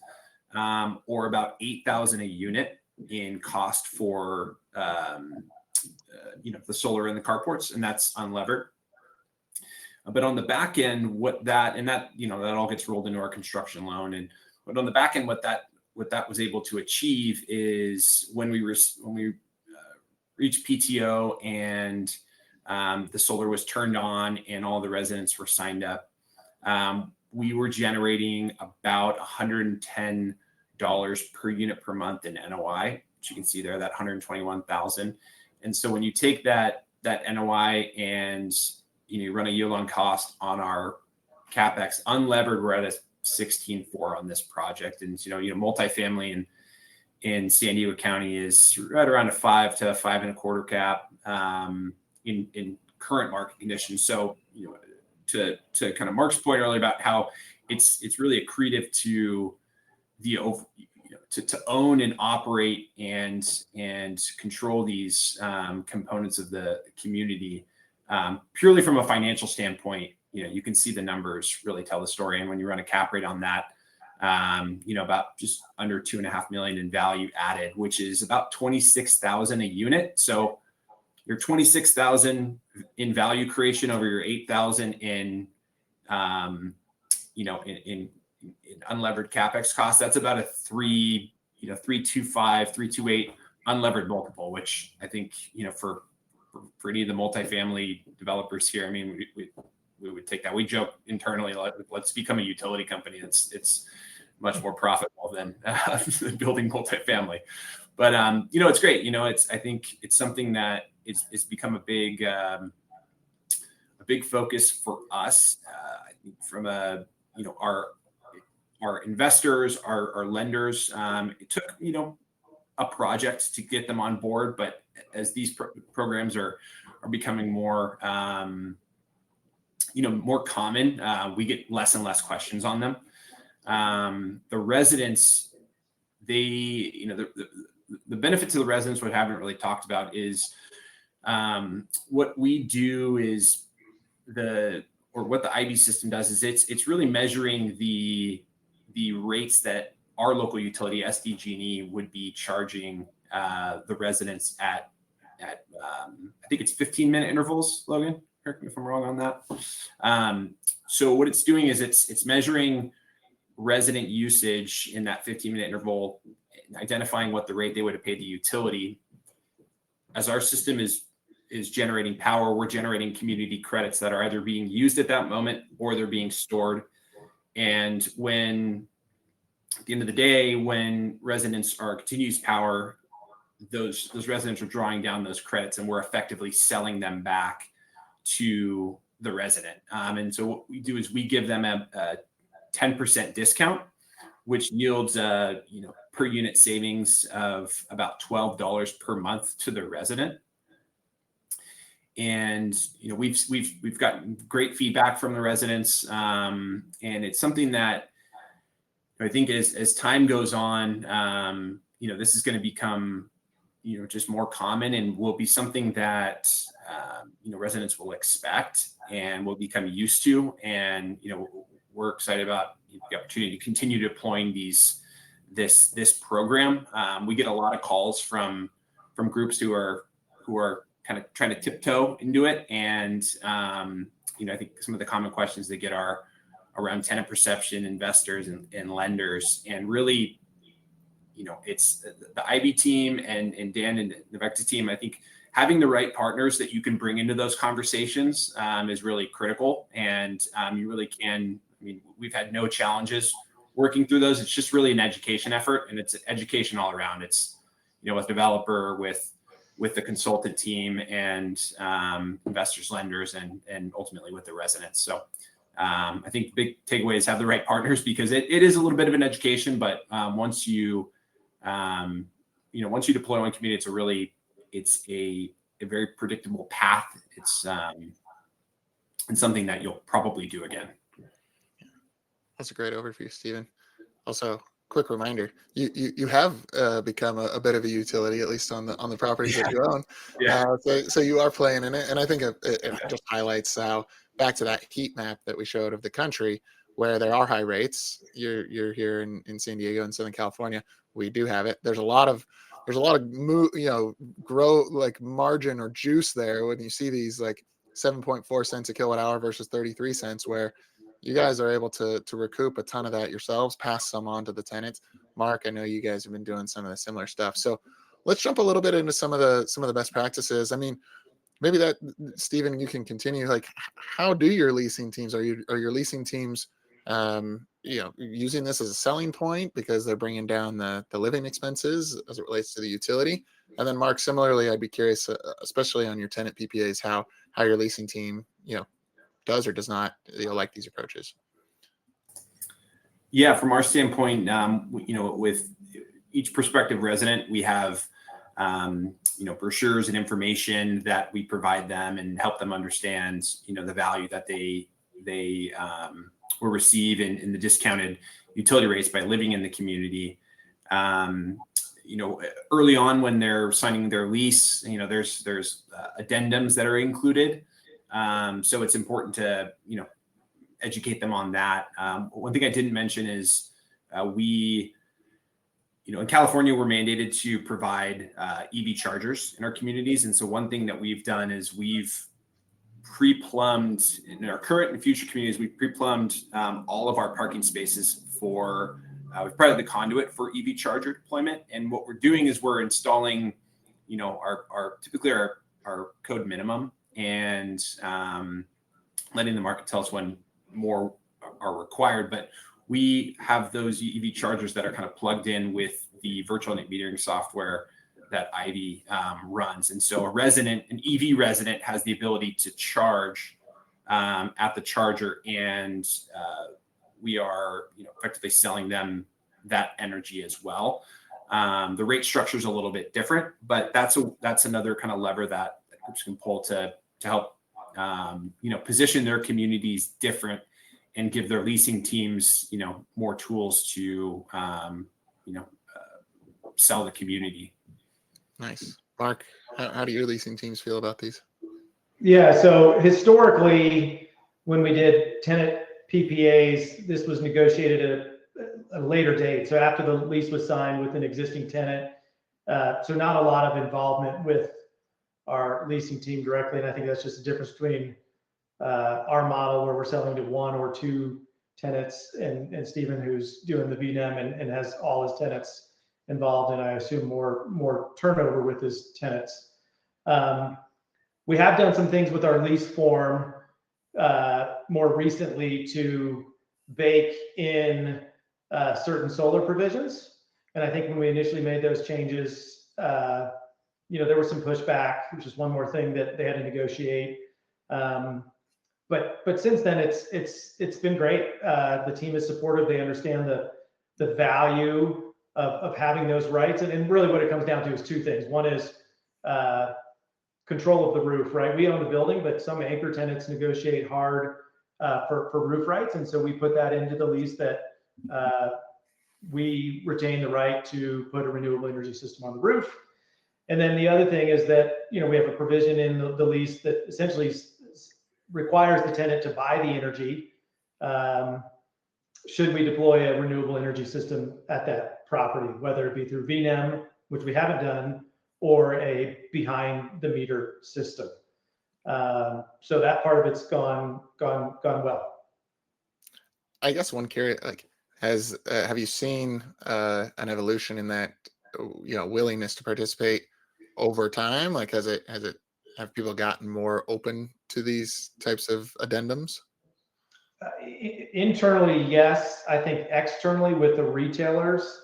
Speaker 3: or about $8,000 a unit in cost for the solar and the carports, and that's unlevered. But on the back end, that all gets rolled into our construction loan. But on the back end, what that was able to achieve is when we reached PTO and the solar was turned on and all the residents were signed up, we were generating about $110 per unit per month in NOI, which you can see there, that 121,000. And so when you take that NOI and you run a yield on cost on our CapEx unlevered, we're at a 16.4 on this project. And multifamily in San Diego County is right around a 5 to 5.25 cap in current market conditions. So to kind of Mark's point earlier about how it's really accretive to to own and operate and control these components of the community. Purely from a financial standpoint, you can see the numbers really tell the story. And when you run a cap rate on that, about just under $2.5 million in value added, which is about $26,000 a unit. So your $26,000 in value creation over your $8,000 in unlevered CapEx cost, that's about a 3.25, 3.28 unlevered multiple, which I think, for any of the multifamily developers here, I mean, we would take that. We joke internally, let's become a utility company. It's much more profitable than building multifamily. But it's great. I think it's something that it's become a big focus for us. I think from our investors, our lenders. It took a project to get them on board, but as these programs are becoming more more common, we get less and less questions on them. The residents, the benefit to the residents, what I haven't really talked about is what we do is what the IB system does is it's really measuring the rates that our local utility, SDG&E, would be charging the residents at I think it's 15-minute intervals, Logan, correct me if I'm wrong on that. So what it's doing is it's measuring resident usage in that 15-minute interval, identifying what the rate they would have paid the utility. As our system is generating power, we're generating community credits that are either being used at that moment or they're being stored. And at the end of the day, when residents are continuous power, those residents are drawing down those credits, and we're effectively selling them back to the resident. And so what we do is we give them a 10% discount, which yields per unit savings of about $12 per month to the resident. And we've gotten great feedback from the residents, and it's something that I think as time goes on, this is going to become just more common, and will be something that residents will expect and will become used to. And we're excited about the opportunity to continue deploying this program. We get a lot of calls from groups who are kind of trying to tiptoe into it. And, I think some of the common questions they get are around tenant perception, investors and lenders. And really, it's the IB team and Dan and the Veckta team. I think having the right partners that you can bring into those conversations is really critical. And you really can, we've had no challenges working through those. It's just really an education effort, and it's education all around. It's, with developer, with the consultant team, and investors, lenders, and ultimately with the residents. So I think the big takeaway is have the right partners, because it is a little bit of an education, but once you deploy one community, it's a very predictable path. It's and something that you'll probably do again.
Speaker 1: That's a great overview, Stephen. Also, quick reminder: you have become a bit of a utility, at least on the properties that you own.
Speaker 3: Yeah.
Speaker 1: So you are playing in it, and I think it just highlights how, back to that heat map that we showed of the country, where there are high rates. You're here in San Diego and Southern California. We do have it. There's a lot of grow like margin or juice there when you see these like 7.4 cents a kilowatt hour versus 33 cents, where you guys are able to recoup a ton of that yourselves, pass some on to the tenants. Mark, I know you guys have been doing some of the similar stuff. So let's jump a little bit into some of the best practices. I mean, maybe that, Stephen, you can continue. Like, how do your leasing teams, are your leasing teams using this as a selling point because they're bringing down the living expenses as it relates to the utility? And then Mark, similarly, I'd be curious, especially on your tenant PPAs, how your leasing team, does or does not, like these approaches.
Speaker 3: Yeah, from our standpoint, with each prospective resident, we have, brochures and information that we provide them and help them understand, the value that they will receive in the discounted utility rates by living in the community. Early on when they're signing their lease, there's addendums that are included. So it's important to, educate them on that. One thing I didn't mention is we, in California, we're mandated to provide EV chargers in our communities. And so one thing that we've done is we've pre-plumbed in our current and future communities, we've pre-plumbed all of our parking spaces for, we've provided the conduit for EV charger deployment. And what we're doing is we're installing, typically our code minimum, and letting the market tell us when more are required. But we have those EV chargers that are kind of plugged in with the virtual net metering software that Ivy runs. And so an EV resident has the ability to charge at the charger, and we are effectively selling them that energy as well. The rate structure is a little bit different, but that's another kind of lever that groups can pull to help position their communities different and give their leasing teams more tools to sell the community.
Speaker 1: Nice. Mark, how do your leasing teams feel about these?
Speaker 2: Yeah, so historically, when we did tenant PPAs, this was negotiated at a later date. So after the lease was signed with an existing tenant. So not a lot of involvement with our leasing team directly. And I think that's just the difference between our model, where we're selling to one or two tenants, and Stephen, who's doing the VNEM and has all his tenants involved, and I assume more turnover with his tenants. We have done some things with our lease form more recently to bake in certain solar provisions. And I think when we initially made those changes, there was some pushback, which is one more thing that they had to negotiate. But since then, it's been great. The team is supportive. They understand the value of having those rights. And really what it comes down to is two things. One is control of the roof, right? We own the building, but some anchor tenants negotiate hard for roof rights. And so we put that into the lease that we retain the right to put a renewable energy system on the roof. And then the other thing is that, we have a provision in the lease that essentially requires the tenant to buy the energy should we deploy a renewable energy system at that property, whether it be through VNEM, which we haven't done, or a behind the meter system. So that part of it's gone well.
Speaker 1: I guess one curious, have you seen an evolution in that, willingness to participate over time? Like, have people gotten more open to these types of addendums?
Speaker 2: Internally, yes. I think externally with the retailers,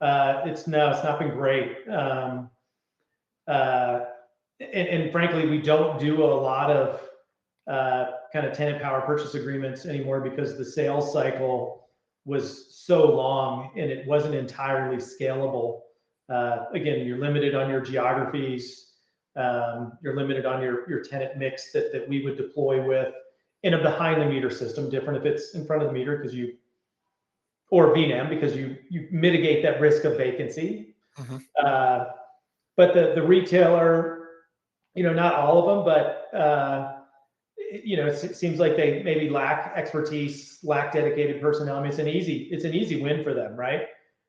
Speaker 2: it's not been great. And frankly, we don't do a lot of kind of tenant power purchase agreements anymore because the sales cycle was so long and it wasn't entirely scalable. Again, you're limited on your geographies. You're limited on your tenant mix that we would deploy with. In a behind the meter system, different if it's in front of the meter or VNEM, because you mitigate that risk of vacancy.
Speaker 1: Mm-hmm.
Speaker 2: But the retailer, not all of them, but it seems like they maybe lack expertise, lack dedicated personnel. I mean, it's an easy win for them, right?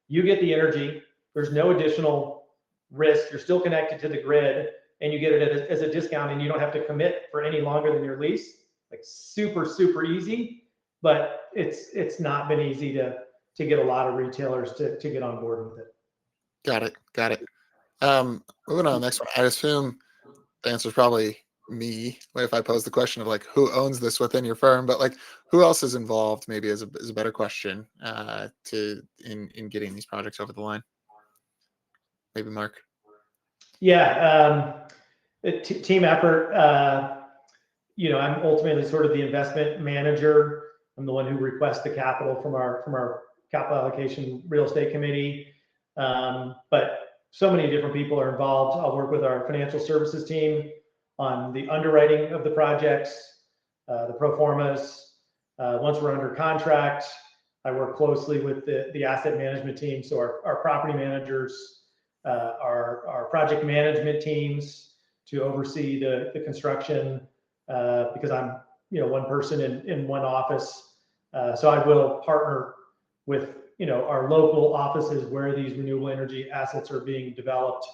Speaker 2: You get the energy. There's no additional risk. You're still connected to the grid, and you get it as a discount, and you don't have to commit for any longer than your lease. Like super, super easy, but it's not been easy to get a lot of retailers to get on board with it.
Speaker 1: Got it. Moving on to the next one. I assume the answer is probably me if I pose the question of like who owns this within your firm, but like who else is involved maybe is a better question in getting these projects over the line. Maybe Mark.
Speaker 2: Yeah, team effort. I'm ultimately sort of the investment manager. I'm the one who requests the capital from our capital allocation real estate committee. But so many different people are involved. I'll work with our financial services team on the underwriting of the projects, the pro formas. Once we're under contract, I work closely with the asset management team. So our property managers, our project management teams to oversee the construction, because I'm one person in one office. So I will partner with our local offices where these renewable energy assets are being developed.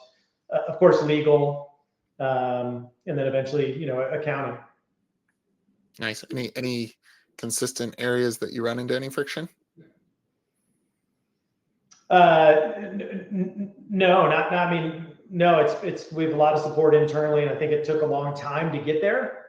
Speaker 2: Of course, legal, and then eventually accounting.
Speaker 1: Nice. Any consistent areas that you run into any friction?
Speaker 2: No, I mean, no, it's we have a lot of support internally, and I think it took a long time to get there.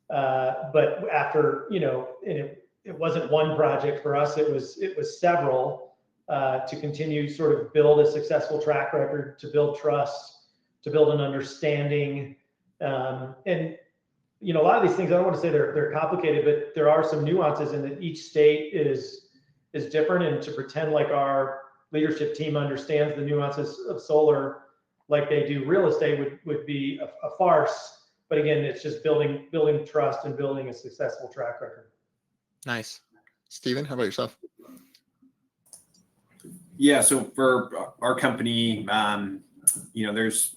Speaker 2: But after, and it wasn't one project for us, it was several, to continue sort of build a successful track record, to build trust, to build an understanding. And a lot of these things, I don't want to say they're complicated, but there are some nuances in that each state is different, and to pretend like our leadership team understands the nuances of solar like they do real estate would be a farce. But again, it's just building trust and building a successful track record.
Speaker 1: Nice. Steven, how about yourself?
Speaker 3: Yeah, so for our company, there's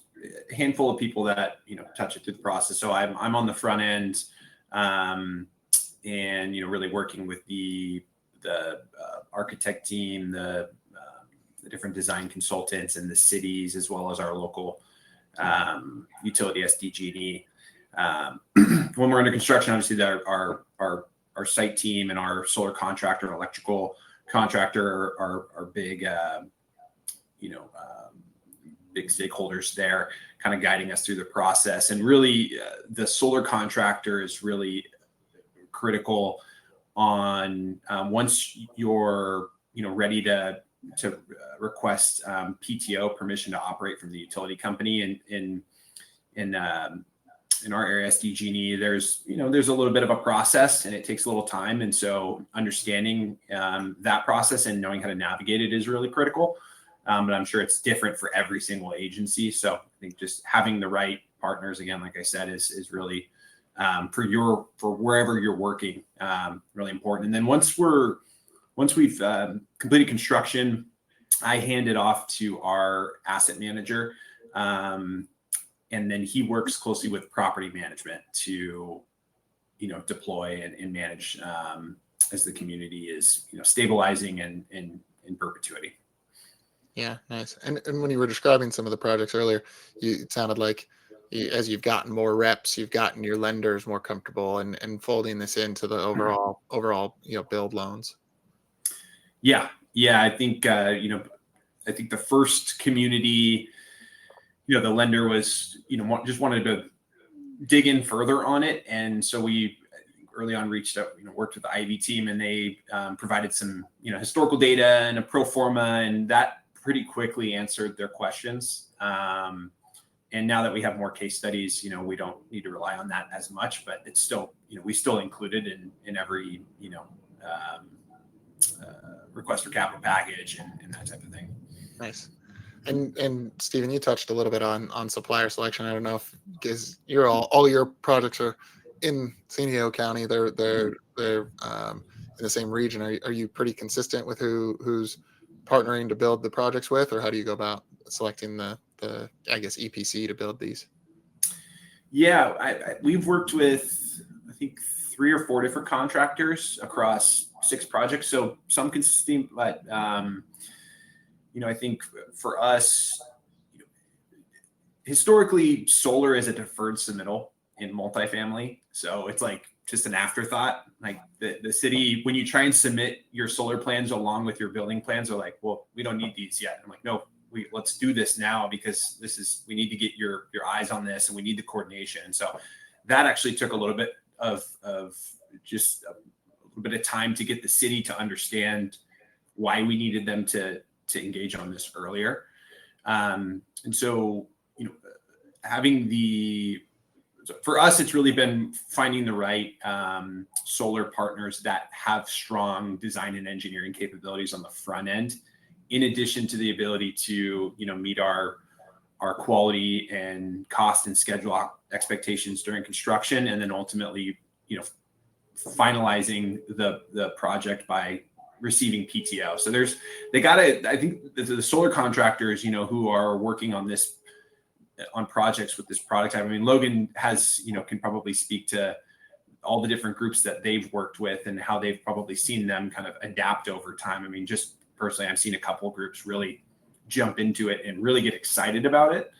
Speaker 3: a handful of people that touch it through the process. So I'm on the front end, and really working with the architect team, the different design consultants, and the cities, as well as our local utility SDG&E. When we're under construction, obviously our site team and our solar contractor and electrical contractor are big, big stakeholders there, kind of guiding us through the process. And really, the solar contractor is really critical on once you're ready to request PTO, permission to operate, from the utility company. In our area, SDG&E, there's a little bit of a process, and it takes a little time. And so understanding that process and knowing how to navigate it is really critical. But I'm sure it's different for every single agency. So I think just having the right partners, again, like I said, is really for wherever you're working, really important. And then once we've completed construction, I hand it off to our asset manager. And then he works closely with property management to, deploy and manage as the community is, stabilizing and in perpetuity.
Speaker 1: Yeah, nice. And when you were describing some of the projects earlier, it sounded like as you've gotten more reps, you've gotten your lenders more comfortable and folding this into the overall build loans. Yeah.
Speaker 3: I think the first community, the lender was, just wanted to dig in further on it. And so we early on reached out, worked with the Ivy team, and they provided some, historical data and a pro forma, and that pretty quickly answered their questions. And now that we have more case studies, we don't need to rely on that as much, but it's still, we still include it in every, request for capital package and that type of thing.
Speaker 1: Nice. And Steven, you touched a little bit on supplier selection. I don't know if, because all your projects are in San Diego County, they're in the same region. Are you pretty consistent with who's partnering to build the projects with, or how do you go about selecting the I guess EPC to build these?
Speaker 3: Yeah, we've worked with, I think, 3 or 4 different contractors across 6 projects. So some consistent, but I think for us, historically, solar is a deferred submittal in multifamily. So it's like just an afterthought. Like the city, when you try and submit your solar plans along with your building plans, are like, well, we don't need these yet. I'm like, no, let's do this now, because we need to get your eyes on this, and we need the coordination. And so that actually took a little bit of just a little bit of time to get the city to understand why we needed them to engage on this earlier. And so, for us, it's really been finding the right solar partners that have strong design and engineering capabilities on the front end, in addition to the ability to, meet our quality and cost and schedule expectations during construction, and then ultimately, finalizing the project by receiving PTO. So I think the solar contractors, who are working on projects with this product type. I mean, Logan can probably speak to all the different groups that they've worked with and how they've probably seen them kind of adapt over time. I mean, just personally, I've seen a couple of groups really jump into it and really get excited about it.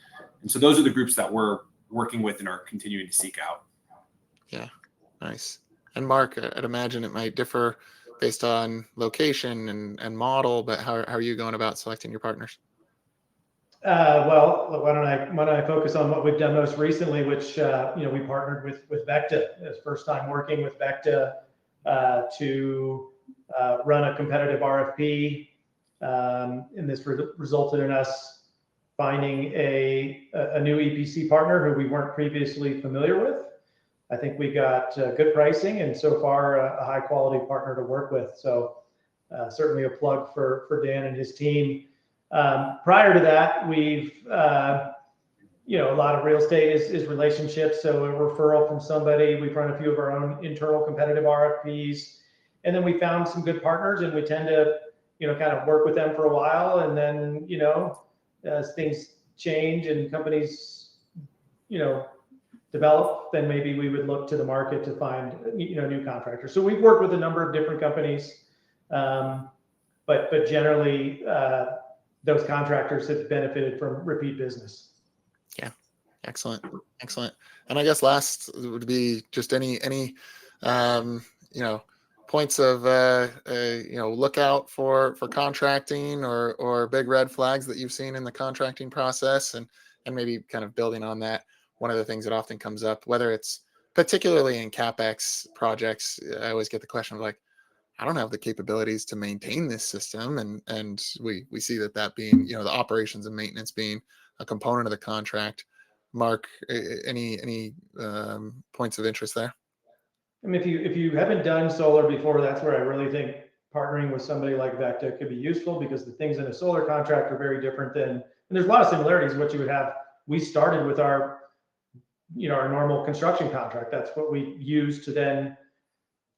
Speaker 3: And so those are the groups that we're working with and are continuing to seek out.
Speaker 1: Yeah, nice. And Mark, I'd imagine it might differ based on location and model, but how are you going about selecting your partners?
Speaker 2: Well, why don't I focus on what we've done most recently, which we partnered with Veckta. It's first time working with Veckta to run a competitive RFP, and this resulted in us finding a new EPC partner who we weren't previously familiar with. I think we got good pricing, and so far a high quality partner to work with. So certainly a plug for Dan and his team. Prior to that, we've, a lot of real estate is relationships. So a referral from somebody, we've run a few of our own internal competitive RFPs, and then we found some good partners, and we tend to, kind of work with them for a while. And then, as things change and companies, develop, then maybe we would look to the market to find, new contractors. So we've worked with a number of different companies, but generally, those contractors have benefited from repeat business.
Speaker 1: Yeah, excellent. And I guess last would be just any points of look out for contracting or big red flags that you've seen in the contracting process, and maybe kind of building on that. One of the things that often comes up, whether it's particularly in CapEx projects, I always get the question of like, I don't have the capabilities to maintain this system. And we see that being, the operations and maintenance being a component of the contract. Mark, any points of interest there?
Speaker 2: I mean, if you haven't done solar before, that's where I really think partnering with somebody like Veckta could be useful, because the things in a solar contract are very different and there's a lot of similarities in what you would have. We started with our normal construction contract. That's what we use to then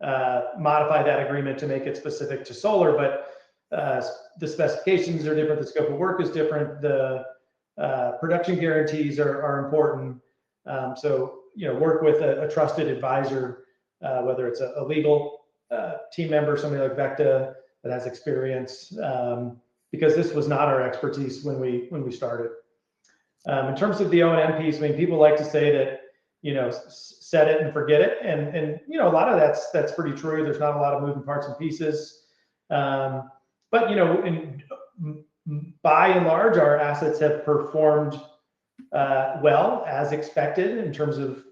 Speaker 2: modify that agreement to make it specific to solar, but the specifications are different, the scope of work is different, the production guarantees are important. So work with a trusted advisor, whether it's a legal team member, somebody like Veckta that has experience, because this was not our expertise when we started. In terms of the O&M piece, I mean, people like to say that, set it and forget it. And a lot of that's pretty true. There's not a lot of moving parts and pieces. But, by and large, our assets have performed well as expected in terms of,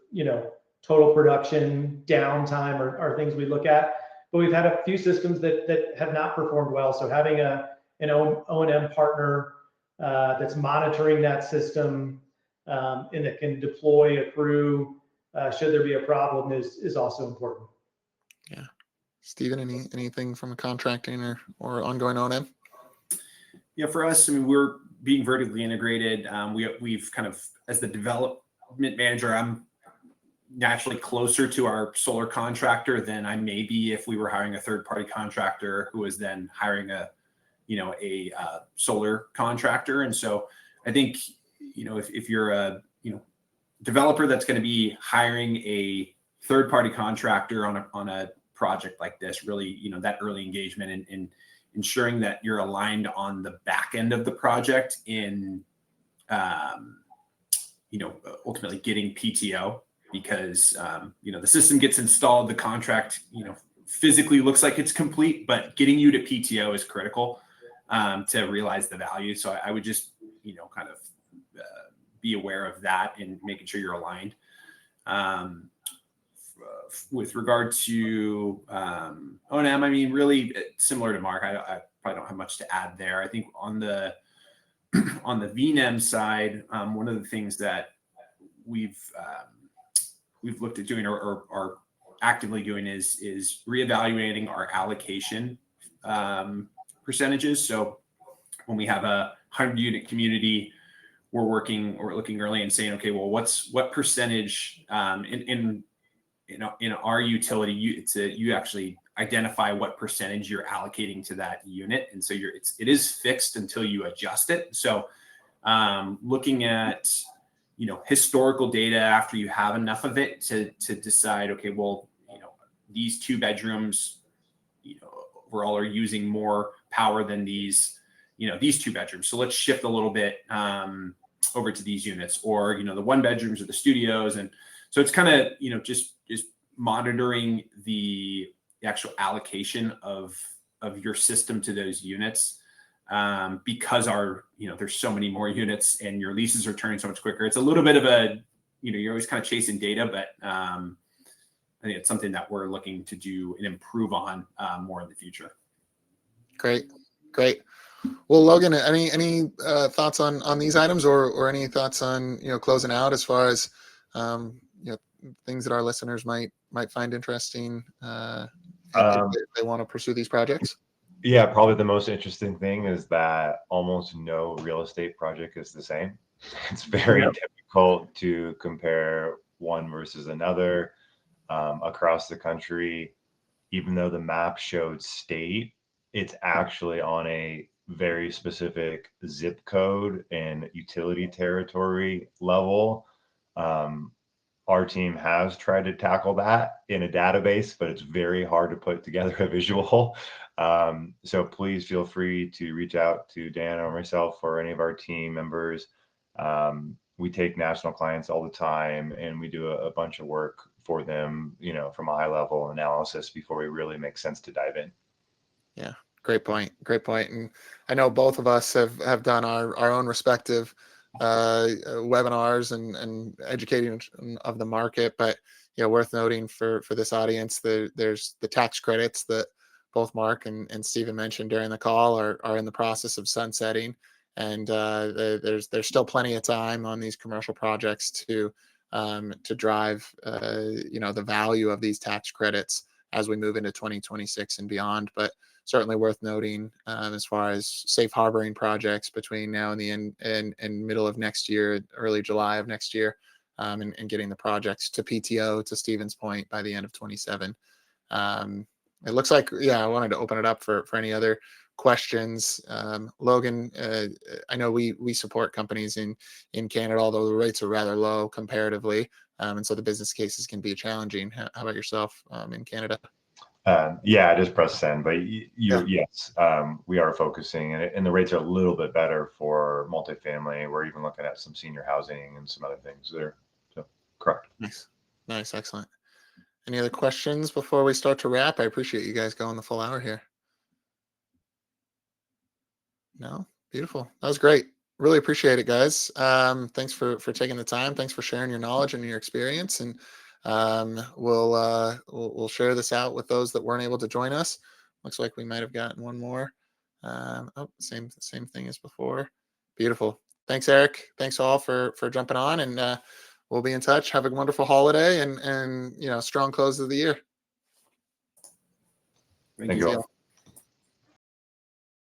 Speaker 2: total production, downtime are things we look at. But we've had a few systems that have not performed well. So having an O&M partner that's monitoring that system and that can deploy a crew should there be a problem is also important.
Speaker 1: Yeah. Steven, anything from a contracting or ongoing O&M?
Speaker 3: Yeah, for us, I mean, we're being vertically integrated. We've kind of, as the development manager, I'm naturally closer to our solar contractor than I may be if we were hiring a third-party contractor who was then hiring a solar contractor. And so I think, if you're a developer that's going to be hiring a third-party contractor on a project like this, really, that early engagement and ensuring that you're aligned on the back end of the project in, ultimately getting PTO, because, the system gets installed, the contract, physically looks like it's complete, but getting you to PTO is critical to realize the value. So I would just, kind of be aware of that and making sure you're aligned. With regard to O&M, I mean, really similar to Mark, I probably don't have much to add there. I think on the VNEM side, one of the things that we've looked at doing or are actively doing is reevaluating our allocation percentages. So when we have a 100-unit community, we're looking early and saying, okay, well, what percentage in our utility, you actually identify what percentage you're allocating to that unit, and so it is fixed until you adjust it. So looking at historical data after you have enough of it to decide, okay, well, these 2 bedrooms, overall are using more power than these 2 bedrooms. So let's shift a little bit over to these units, or the 1 bedrooms or the studios, and so it's kind of just monitoring the actual allocation of your system to those units, because there's so many more units and your leases are turning so much quicker. It's a little bit of a you're always kind of chasing data, but I think it's something that we're looking to do and improve on more in the future.
Speaker 1: Great. Well, Logan, any thoughts on these items, or any thoughts on closing out as far as things that our listeners might find interesting if they want to pursue these projects?
Speaker 4: Yeah, probably the most interesting thing is that almost no real estate project is the same. It's very difficult to compare one versus another across the country. Even though the map showed state, it's actually on a very specific zip code and utility territory level. Our team has tried to tackle that in a database, but it's very hard to put together a visual. So please feel free to reach out to Dan or myself or any of our team members. We take national clients all the time, and we do a bunch of work for them, from a high level analysis before we really make sense to dive in.
Speaker 1: Yeah, great point. And I know both of us have done our own respective webinars and educating of the market, but worth noting for this audience, there's the tax credits that both Mark and Stephen mentioned during the call are in the process of sunsetting, and there's still plenty of time on these commercial projects to drive the value of these tax credits as we move into 2026 and beyond. But certainly worth noting as far as safe harboring projects between now and the end and middle of next year, early July of next year, and getting the projects to PTO, to Stephen's point, by the end of 27. It looks like, I wanted to open it up for any other questions. Logan, I know we support companies in Canada, although the rates are rather low comparatively, and so the business cases can be challenging. How about yourself in Canada?
Speaker 4: I just press send, but yes, we are focusing, and the rates are a little bit better for multifamily. We're even looking at some senior housing and some other things there. So correct.
Speaker 1: Nice, excellent. Any other questions before we start to wrap? I appreciate you guys going the full hour here. No, beautiful. That was great. Really appreciate it, guys. Thanks for taking the time. Thanks for sharing your knowledge and your experience. And we'll share this out with those that weren't able to join us. Looks like we might have gotten one more. Same thing as before. Beautiful. Thanks, Eric. Thanks all for jumping on, and we'll be in touch. Have a wonderful holiday and strong close of the year.
Speaker 3: Thank you.